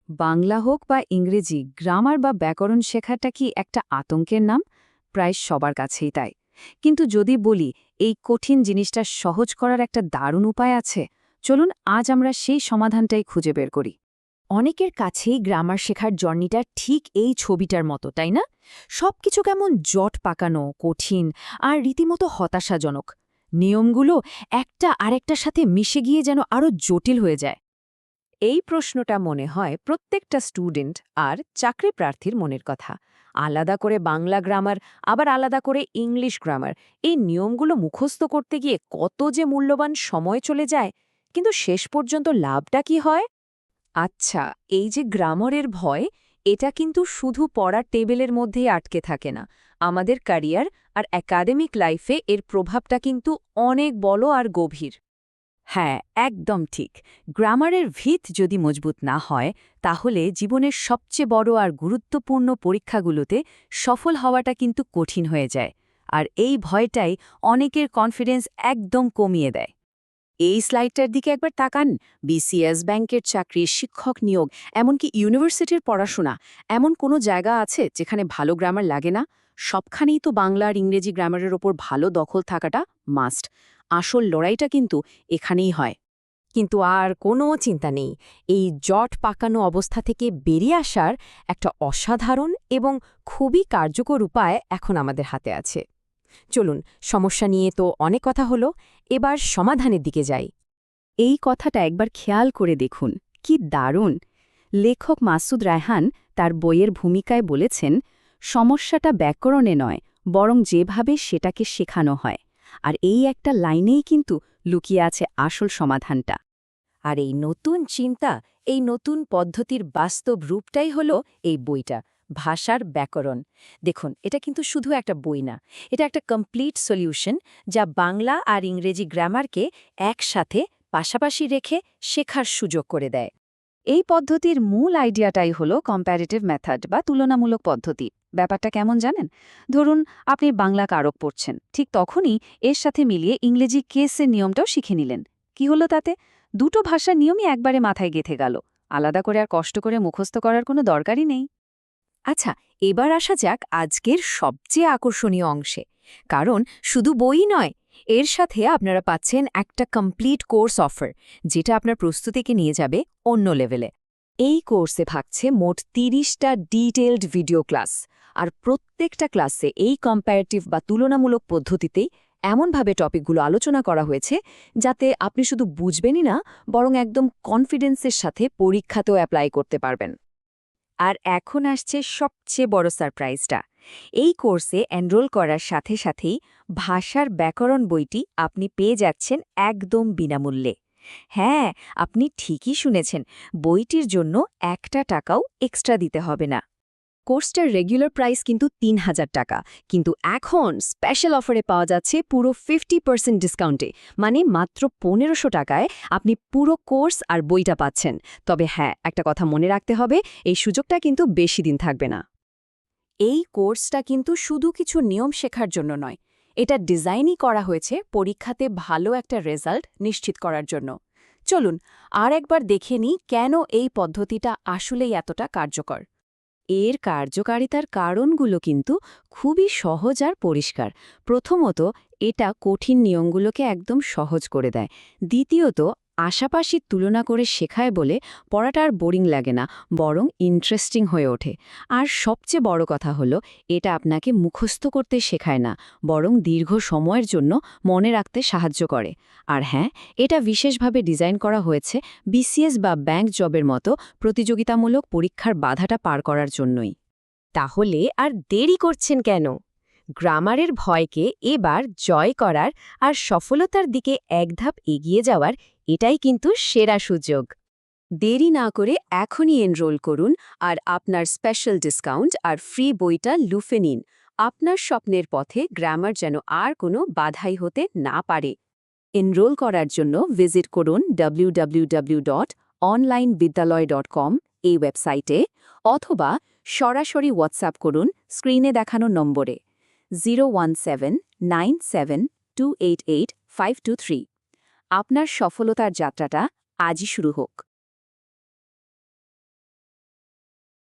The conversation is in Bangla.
বাংলা হোক বা ইংরেজি গ্রামার বা ব্যাকরণ শেখাটা কি একটা আতঙ্কের নাম? প্রায় সবার কাছেই তাই। কিন্তু যদি বলি এই কঠিন জিনিসটা সহজ করার একটা দারুণ উপায় আছে, চলুন আজ আমরা সেই সমাধানটাই খুঁজে বের করি। অনেকের কাছেই গ্রামার শেখার জার্নিটা ঠিক এই ছবিটার মতো, তাই না? সবকিছু কেমন জট পাকানো, কঠিন আর রীতিমতো হতাশাজনক। নিয়মগুলো একটা আরেকটার সাথে মিশে গিয়ে যেন আরও জটিল হয়ে যায়। এই প্রশ্নটা মনে হয় প্রত্যেকটা স্টুডেন্ট আর চাকরি প্রার্থীর মনের কথা। আলাদা করে বাংলা গ্রামার, আবার আলাদা করে ইংলিশ গ্রামার, এই নিয়মগুলো মুখস্থ করতে গিয়ে কত যে মূল্যবান সময় চলে যায়, কিন্তু শেষ পর্যন্ত লাভটা কি হয়? আচ্ছা, এই যে গ্রামারের ভয়, এটা কিন্তু শুধু পড়ার টেবিলের মধ্যেই আটকে থাকে না। আমাদের ক্যারিয়ার আর একাডেমিক লাইফে এর প্রভাবটা কিন্তু অনেক বড় আর গভীর। হ্যাঁ, একদম ঠিক। গ্রামারের ভিত যদি মজবুত না হয়, তাহলে জীবনের সবচেয়ে বড় আর গুরুত্বপূর্ণ পরীক্ষাগুলোতে সফল হওয়াটা কিন্তু কঠিন হয়ে যায়। আর এই ভয়টাই অনেকের কনফিডেন্স একদম কমিয়ে দেয়। এই স্লাইডটার দিকে একবার তাকান। বিসিএস, ব্যাংকের চাকরি, শিক্ষক নিয়োগ, এমনকি ইউনিভার্সিটির পড়াশোনা, এমন কোনো জায়গা আছে যেখানে ভালো গ্রামার লাগে না? সবখানেই তো বাংলা আর ইংরেজি গ্রামারের ওপর ভালো দখল থাকাটা মাস্ট। আসল লড়াইটা কিন্তু এখানেই হয়। কিন্তু আর কোনো চিন্তা নেই, এই জট পাকানো অবস্থা থেকে বেরিয়ে আসার একটা অসাধারণ এবং খুবই কার্যকর উপায় এখন আমাদের হাতে আছে। চলুন, সমস্যা নিয়ে তো অনেক কথা হলো, এবার সমাধানের দিকে যাই। এই কথাটা একবার খেয়াল করে দেখুন, কি দারুণ! লেখক মাসুদ রায়হান তার বইয়ের ভূমিকায় বলেছেন, সমস্যাটা ব্যাকরণে নয়, বরং যেভাবে সেটাকে শেখানো হয়। আর এই একটা লাইনেই কিন্তু লুকিয়ে আছে আসল সমাধানটা। আর এই নতুন চিন্তা, এই নতুন পদ্ধতির বাস্তব রূপটাই হলো এই বইটা, ভাষার ব্যাকরণ। দেখুন, এটা কিন্তু শুধু একটা বই না, এটা একটা কমপ্লিট সলিউশন, যা বাংলা আর ইংরেজি গ্রামারকে একসাথে পাশাপাশি রেখে শেখার সুযোগ করে দেয়। এই পদ্ধতির মূল আইডিয়াটাই হলো কম্প্যারেটিভ মেথড বা তুলনামূলক পদ্ধতি। ব্যাপারটা কেমন জানেন? ধরুন, আপনি বাংলা কারক পড়ছেন, ঠিক তখনই এর সাথে মিলিয়ে ইংরেজি কেসের নিয়মটাও শিখে নিলেন। কি হলো তাতে? দুটো ভাষার নিয়মই একবারে মাথায় গেঁথে গেল। আলাদা করে আর কষ্ট করে মুখস্থ করার কোনো দরকারই নেই। আচ্ছা, এবার আসা যাক আজকের সবচেয়ে আকর্ষণীয় অংশে। কারণ শুধু বই নয়, এর সাথে আপনারা পাচ্ছেন একটা কমপ্লিট কোর্স অফার, যেটা আপনার প্রস্তুতিকে নিয়ে যাবে অন্য লেভেলে। এই কোর্সে থাকছে মোট ৩০টা ডিটেইলড ভিডিও ক্লাস, আর প্রত্যেকটা ক্লাসে এই কম্প্যারেটিভ বা তুলনামূলক পদ্ধতিতেই এমনভাবে টপিকগুলো আলোচনা করা হয়েছে যাতে আপনি শুধু বুঝবেনই না, বরং একদম কনফিডেন্সের সাথে পরীক্ষাতেও অ্যাপ্লাই করতে পারবেন। আর এখন আসছে সবচেয়ে বড় সারপ্রাইজটা। এই কোর্সে এনরোল করার সাথে সাথেই ভাষার ব্যাকরণ বইটি আপনি পেয়ে যাচ্ছেন একদম বিনামূল্যে। হ্যাঁ, আপনি ঠিকই শুনেছেন, বইটির জন্য একটা টাকাও এক্সট্রা দিতে হবে না। কোর্সটার রেগুলার প্রাইস কিন্তু ৩,০০০ টাকা, কিন্তু এখন স্পেশাল অফারে পাওয়া যাচ্ছে পুরো 50% ডিসকাউন্টে, মানে মাত্র ১৫০০ টাকায় আপনি পুরো কোর্স আর বইটা পাচ্ছেন। তবে হ্যাঁ, একটা কথা মনে রাখতে হবে, এই সুযোগটা কিন্তু বেশি দিন থাকবে না। এই কোর্সটা কিন্তু শুধু কিছু নিয়ম শেখার জন্য নয়, এটা ডিজাইনই করা হয়েছে পরীক্ষাতে ভালো একটা রেজাল্ট নিশ্চিত করার জন্য। চলুন আর একবার দেখে নিই কেন এই পদ্ধতিটা আসলেই এতটা কার্যকর। এর কার্যকারিতার কারণগুলো কিন্তু খুবই সহজ আর পরিষ্কার। প্রথমত, এটা কঠিন নিয়মগুলোকে একদম সহজ করে দেয়। দ্বিতীয়ত, আশাপাশির তুলনা করে শেখায় বলে পড়াটা আর বোরিং লাগে না, বরং ইন্টারেস্টিং হয়ে ওঠে। আর সবচেয়ে বড় কথা হলো, এটা আপনাকে মুখস্থ করতে শেখায় না, বরং দীর্ঘ সময়ের জন্য মনে রাখতে সাহায্য করে। আর হ্যাঁ, এটা বিশেষভাবে ডিজাইন করা হয়েছে বিসিএস বা ব্যাংক জবের মতো প্রতিযোগিতামূলক পরীক্ষার বাধাটা পার করার জন্যই। তাহলে আর দেরি করছেন কেন? গ্রামারের ভয়কে এবার জয় করার আর সফলতার দিকে এক ধাপ এগিয়ে যাওয়ার এটাই কিন্তু সেরা সুযোগ। দেরি না করে এখনই এনরোল করুন আর আপনার স্পেশাল ডিসকাউন্ট আর ফ্রি বইটা লুফে নিন। আপনার স্বপ্নের পথে গ্রামার যেন আর কোনো বাধাই হতে না পারে। এনরোল করার জন্য ভিজিট করুন www.onlinevidyalaya.com এই ওয়েবসাইটে, অথবা সরাসরি হোয়াটসঅ্যাপ করুন স্ক্রিনে দেখানো নম্বরে 01797288523। আপনার সফলতার যাত্রাটা আজই শুরু হোক।